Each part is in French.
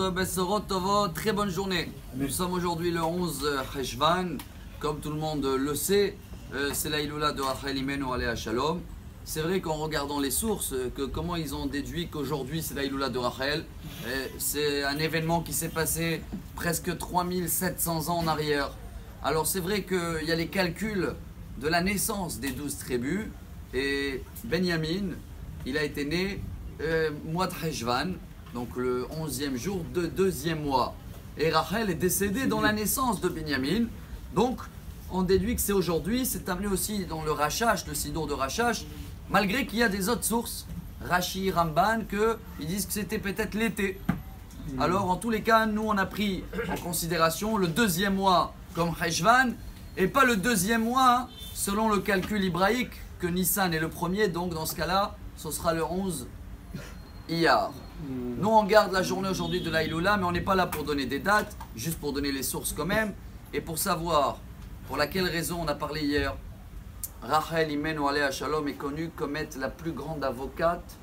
votre Bessorot Tovot, très bonne journée. Nous sommes aujourd'hui le 11 Cheshvan. Comme tout le monde le sait, c'est la Iloula de Rachel Imenu Alea Shalom. C'est vrai qu'en regardant les sources, comment ils ont déduit qu'aujourd'hui c'est la Iloula de Rachel. C'est un événement qui s'est passé presque 3700 ans en arrière. Alors c'est vrai qu'il y a les calculs de la naissance des 12 tribus. Et Benjamin, il a été né mois de Cheshvan, donc le 11e jour de 2e mois. Et Rachel est décédée dans la naissance de Benjamin. Donc on déduit que c'est aujourd'hui. C'est amené aussi dans le Rachash, le Sidour de Rachash, malgré qu'il y a des autres sources, Rashi, Ramban, qu'ils disent que c'était peut-être l'été. Alors en tous les cas, nous on a pris en considération le 2e mois comme Cheshvan, et pas le 2e mois selon le calcul hébraïque, que Nissan est le premier, donc dans ce cas-là, ce sera le 11 Iyar. Nous on garde la journée aujourd'hui de la Iloula, mais on n'est pas là pour donner des dates, juste pour donner les sources quand même, et pour savoir pour laquelle raison on a parlé hier. Rachel Imenu Alea Shalom est connue comme être la plus grande avocate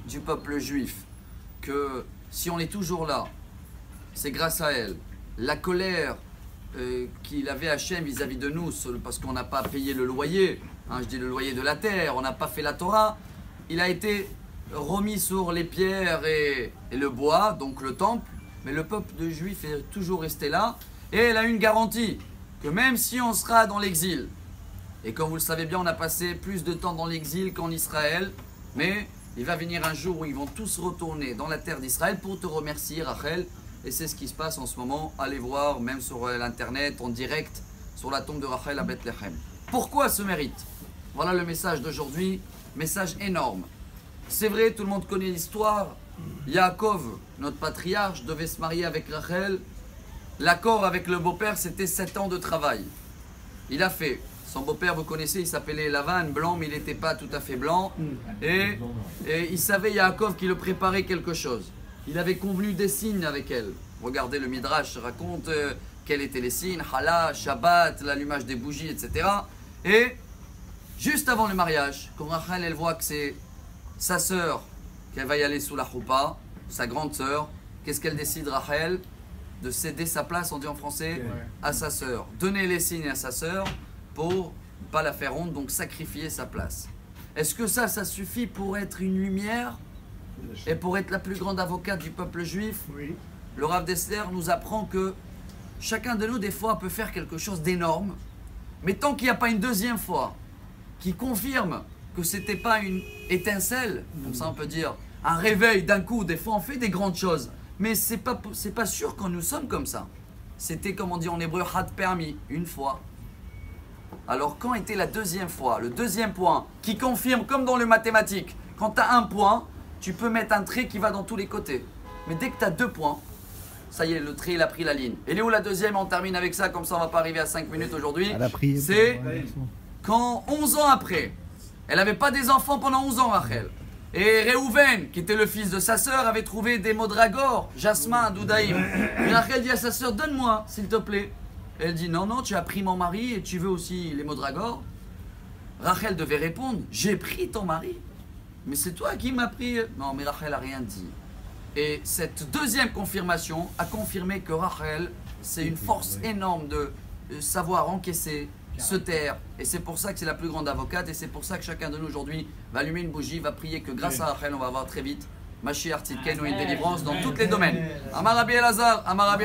du peuple juif. Que si on est toujours là, c'est grâce à elle. La colère qu'il avait Hachem vis-à-vis de nous, parce qu'on n'a pas payé le loyer, je dis le loyer de la terre, on n'a pas fait la Torah, il a été remis sur les pierres et le bois, donc le temple, mais le peuple de juif est toujours resté là, et elle a une garantie, que même si on sera dans l'exil, et comme vous le savez bien, on a passé plus de temps dans l'exil qu'en Israël, mais il va venir un jour où ils vont tous retourner dans la terre d'Israël pour te remercier, Rachel, et c'est ce qui se passe en ce moment. Allez voir, même sur l'internet, en direct, sur la tombe de Rachel à Bethléem. Pourquoi ce mérite? Voilà le message d'aujourd'hui, message énorme. C'est vrai, tout le monde connaît l'histoire. Yaakov, notre patriarche, devait se marier avec Rachel. L'accord avec le beau-père, c'était 7 ans de travail. Il a fait. Son beau-père, vous connaissez, il s'appelait Lavan, blanc, mais il n'était pas tout à fait blanc. Et il savait, Yaakov, qu'il le préparait quelque chose. Il avait convenu des signes avec elle. Regardez, le Midrash raconte quels étaient les signes, Hala, Shabbat, l'allumage des bougies, etc. Et juste avant le mariage, quand Rachel, elle voit que c'est sa sœur, qu'elle va y aller sous la choupa, sa grande sœur, qu'est-ce qu'elle décide, Rachel? De céder sa place, on dit en français, à sa sœur. Donner les signes à sa sœur pour ne pas la faire honte, donc sacrifier sa place. Est-ce que ça suffit pour être une lumière et pour être la plus grande avocate du peuple juif? Oui. Le Rav Dessler nous apprend que chacun de nous, des fois, peut faire quelque chose d'énorme, mais tant qu'il n'y a pas une deuxième fois qui confirme que ce n'était pas une étincelle, comme ça on peut dire, un réveil d'un coup, des fois on fait des grandes choses, mais c'est pas sûr quand nous sommes comme ça. C'était, comme on dit en hébreu, had permis, une fois. Alors quand était la deuxième fois, le deuxième point, qui confirme, comme dans le mathématique, quand tu as un point, tu peux mettre un trait qui va dans tous les côtés. Mais dès que tu as 2 points, ça y est, le trait il a pris la ligne. Et est où la deuxième? On termine avec ça, comme ça on va pas arriver à 5 minutes aujourd'hui. C'est quand 11 ans après, elle n'avait pas des enfants pendant 11 ans, Rachel. Et Réhouven, qui était le fils de sa sœur, avait trouvé des modragores, jasmin, doudaïm. Et Rachel dit à sa sœur, donne-moi, s'il te plaît. Elle dit, non, non, tu as pris mon mari et tu veux aussi les modragores. Rachel devait répondre, j'ai pris ton mari. Mais c'est toi qui m'as pris. Non, mais Rachel n'a rien dit. Et cette deuxième confirmation a confirmé que Rachel, c'est une force énorme de savoir encaisser, se taire. Et c'est pour ça que c'est la plus grande avocate. Et c'est pour ça que chacun de nous aujourd'hui va allumer une bougie, va prier que grâce à Rachel, on va avoir très vite Mashiach Tzidkenu et une délivrance dans tous les domaines. Amar Rabbi Elazar, Amar Rabbi